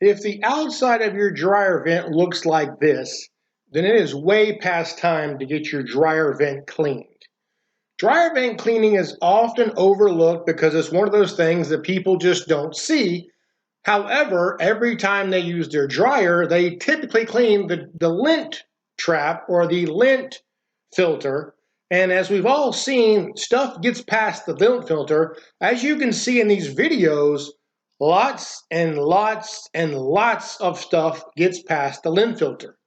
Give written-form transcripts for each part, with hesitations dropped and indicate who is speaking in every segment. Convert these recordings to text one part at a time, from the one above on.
Speaker 1: If the outside of your dryer vent looks like this, then it is way past time to get your dryer vent cleaned. Dryer vent cleaning is often overlooked because it's one of those things that people just don't see. However, every time they use their dryer, they typically clean the lint trap or the lint filter. And as we've all seen, stuff gets past the lint filter. As you can see in these videos, lots and lots and lots of stuff gets past the lint filter.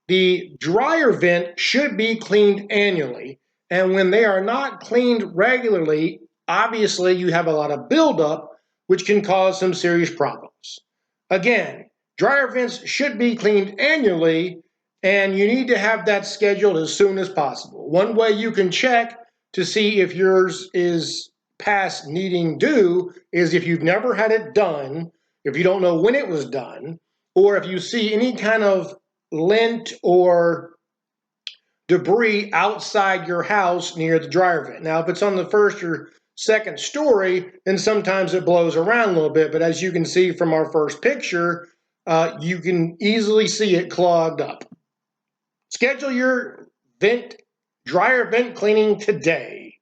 Speaker 1: The dryer vent should be cleaned annually, and when they are not cleaned regularly, obviously you have a lot of buildup, which can cause some serious problems. Again, dryer vents should be cleaned annually, and you need to have that scheduled as soon as possible. One way you can check to see if yours is past needing due is if you've never had it done, if you don't know when it was done, or if you see any kind of lint or debris outside your house near the dryer vent. Now, if it's on the first or second story, then sometimes it blows around a little bit. But as you can see from our first picture, you can easily see it clogged up. Schedule your dryer vent cleaning today.